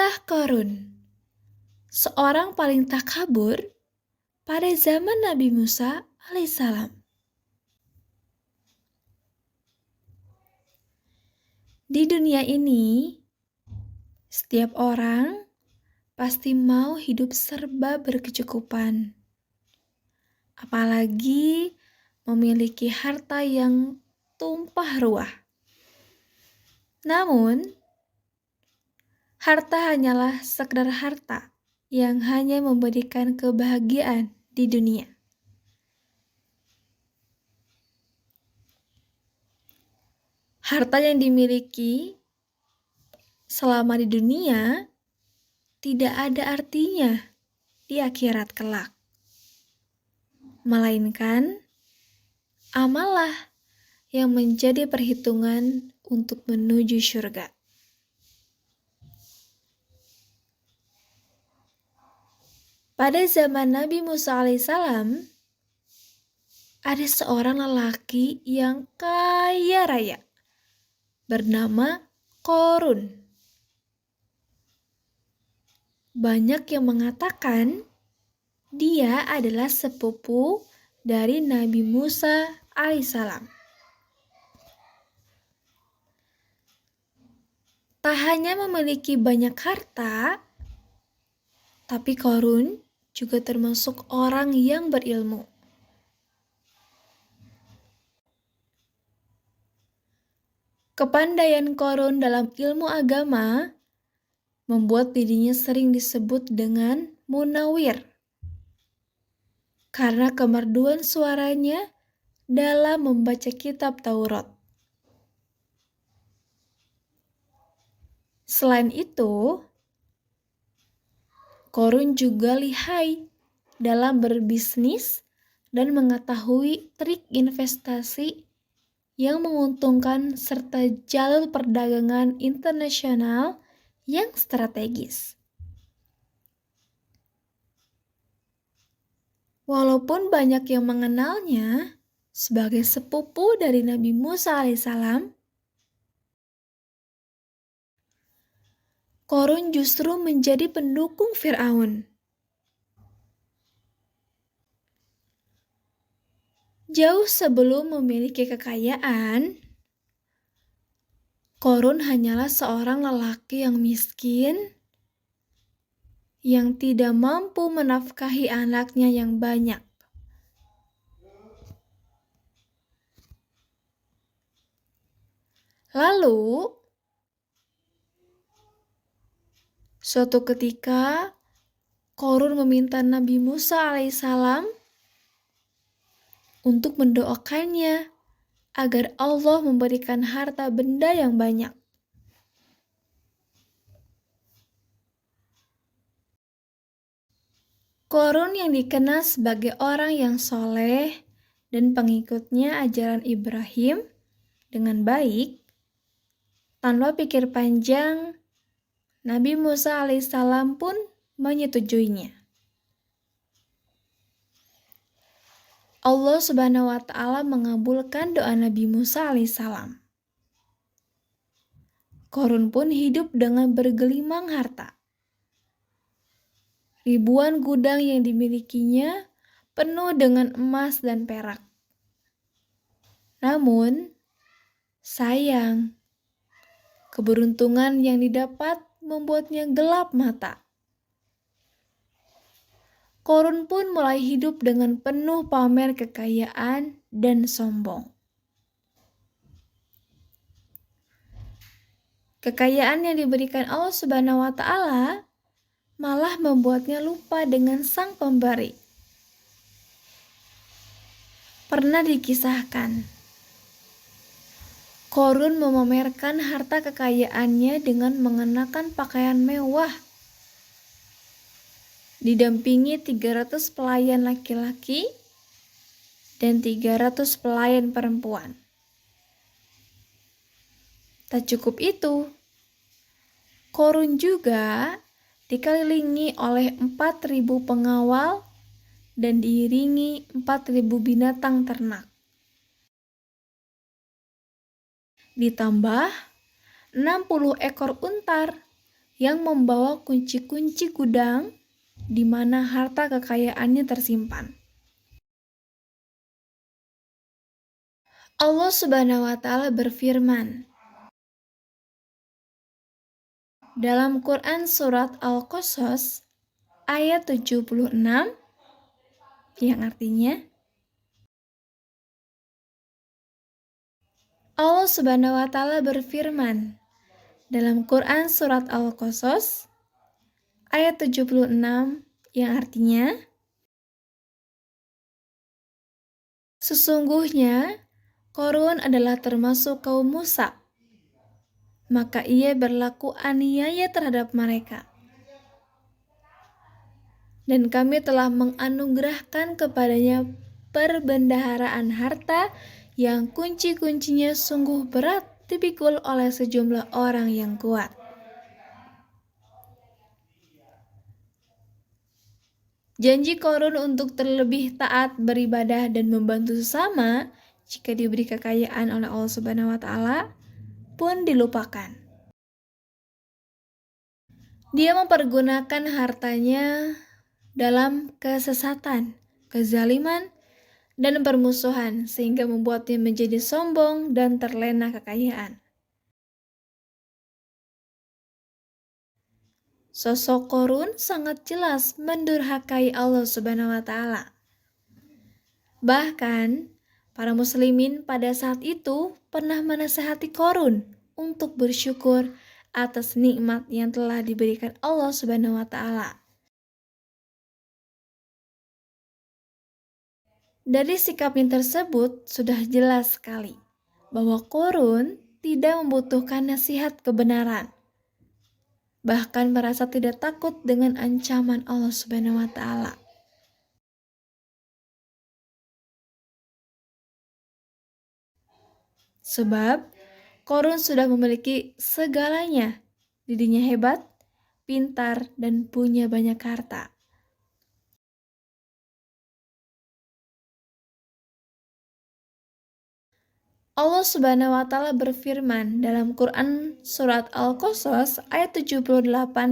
Kisah Korun, seorang paling takabur pada zaman Nabi Musa alaihissalam. Di dunia ini, setiap orang pasti mau hidup serba berkecukupan. Apalagi memiliki harta yang tumpah ruah. Namun, harta hanyalah sekedar harta yang hanya memberikan kebahagiaan di dunia. Harta yang dimiliki selama di dunia tidak ada artinya di akhirat kelak. Melainkan amallah yang menjadi perhitungan untuk menuju surga. Pada zaman Nabi Musa alaihissalam, ada seorang lelaki yang kaya raya bernama Korun. Banyak yang mengatakan dia adalah sepupu dari Nabi Musa alaihissalam. Tak hanya memiliki banyak harta, tapi Korun juga termasuk orang yang berilmu. Kepandaian Korun dalam ilmu agama membuat dirinya sering disebut dengan munawir karena kemerduan suaranya dalam membaca kitab Taurat. Selain itu, Korun juga lihai dalam berbisnis dan mengetahui trik investasi yang menguntungkan serta jalur perdagangan internasional yang strategis. Walaupun banyak yang mengenalnya sebagai sepupu dari Nabi Musa alaihissalam, Korun justru menjadi pendukung Fir'aun. Jauh sebelum memiliki kekayaan, Korun hanyalah seorang lelaki yang miskin yang tidak mampu menafkahi anaknya yang banyak. Lalu, suatu ketika, Korun meminta Nabi Musa alaihissalam untuk mendoakannya agar Allah memberikan harta benda yang banyak. Korun yang dikenal sebagai orang yang soleh dan pengikutnya ajaran Ibrahim dengan baik, tanpa pikir panjang, Nabi Musa alaihissalam pun menyetujuinya. Allah Subhanahu wa Ta'ala mengabulkan doa Nabi Musa alaihissalam. Korun pun hidup dengan bergelimang harta. Ribuan gudang yang dimilikinya penuh dengan emas dan perak. Namun, sayang, keberuntungan yang didapat membuatnya gelap mata. Korun pun mulai hidup dengan penuh pamer kekayaan dan sombong. Kekayaan yang diberikan Allah Subhanahu wa Ta'ala malah membuatnya lupa dengan Sang Pemberi. Pernah dikisahkan, Korun memamerkan harta kekayaannya dengan mengenakan pakaian mewah, didampingi 300 pelayan laki-laki dan 300 pelayan perempuan. Tak cukup itu, Korun juga dikelilingi oleh 4.000 pengawal dan diiringi 4.000 binatang ternak. Ditambah 60 ekor untar yang membawa kunci-kunci gudang di mana harta kekayaannya tersimpan. Allah Subhanahu wa Ta'ala berfirman dalam Quran Surat Al-Qasas ayat 76 yang artinya Allah Subhanahu wa Ta'ala berfirman dalam Quran Surat Al-Qasas ayat 76 yang artinya sesungguhnya Qarun adalah termasuk kaum Musa, maka ia berlaku aniaya terhadap mereka. Dan kami telah menganugerahkan kepadanya perbendaharaan harta yang kunci-kuncinya sungguh berat dipikul oleh sejumlah orang yang kuat. Janji Qarun untuk terlebih taat beribadah dan membantu sesama jika diberi kekayaan oleh Allah Subhanahu wa Ta'ala pun dilupakan. Dia mempergunakan hartanya dalam kesesatan, kezaliman, dan permusuhan sehingga membuatnya menjadi sombong dan terlena kekayaan. Sosok Qarun sangat jelas mendurhakai Allah Subhanahu wa Ta'ala. Bahkan para muslimin pada saat itu pernah menasihati Qarun untuk bersyukur atas nikmat yang telah diberikan Allah Subhanahu wa Ta'ala. Dari sikapnya tersebut sudah jelas sekali bahwa Qarun tidak membutuhkan nasihat kebenaran. Bahkan merasa tidak takut dengan ancaman Allah Subhanahu wa Ta'ala. Sebab Qarun sudah memiliki segalanya. Dirinya hebat, pintar, dan punya banyak harta. Allah Subhanahu wa Ta'ala berfirman dalam Quran Surat Al-Qasas ayat 78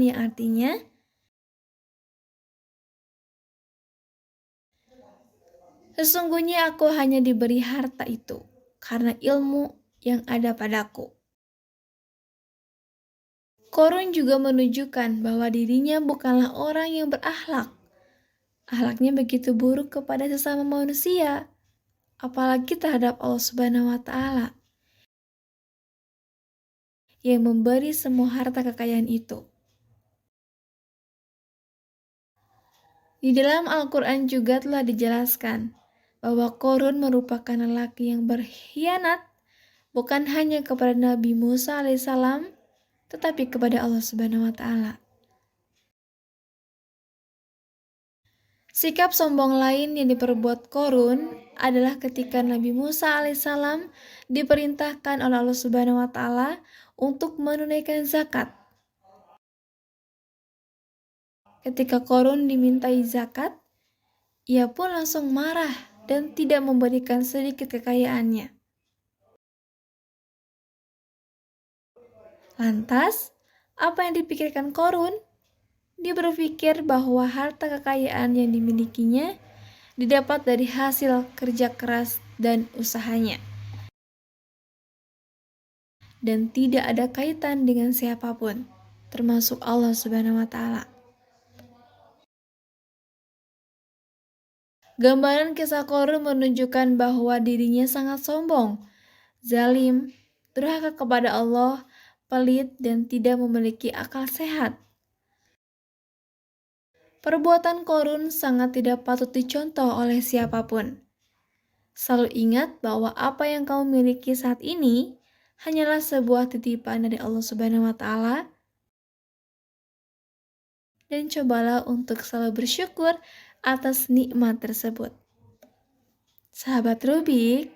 yang artinya sesungguhnya aku hanya diberi harta itu karena ilmu yang ada padaku. Qarun juga menunjukkan bahwa dirinya bukanlah orang yang berakhlak. Akhlaknya begitu buruk kepada sesama manusia, apalagi terhadap Allah Subhanahu wa Ta'ala yang memberi semua harta kekayaan itu. Di dalam Al-Quran juga telah dijelaskan bahwa Qarun merupakan lelaki yang berkhianat bukan hanya kepada Nabi Musa alaihissalam, tetapi kepada Allah Subhanahu wa Ta'ala. Sikap sombong lain yang diperbuat Qarun adalah ketika Nabi Musa alaihissalam diperintahkan oleh Allah Subhanahu wa Ta'ala untuk menunaikan zakat. Ketika Qarun dimintai zakat, ia pun langsung marah dan tidak memberikan sedikit kekayaannya. Lantas, apa yang dipikirkan Qarun? Dia berpikir bahwa harta kekayaan yang dimilikinya didapat dari hasil kerja keras dan usahanya. Dan tidak ada kaitan dengan siapapun, termasuk Allah Subhanahu wa Ta'ala. Gambaran kisah Qarun menunjukkan bahwa dirinya sangat sombong, zalim, durhaka kepada Allah, pelit, dan tidak memiliki akal sehat. Perbuatan Qarun sangat tidak patut dicontoh oleh siapapun. Selalu ingat bahwa apa yang kamu miliki saat ini hanyalah sebuah titipan dari Allah Subhanahu wa Ta'ala. Dan cobalah untuk selalu bersyukur atas nikmat tersebut. Sahabat Rubik,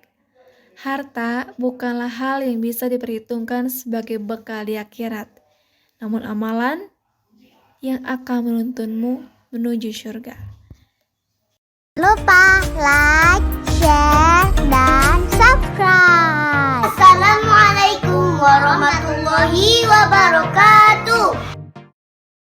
harta bukanlah hal yang bisa diperhitungkan sebagai bekal di akhirat, namun amalan yang akan menuntunmu menuju surga. Lupa like,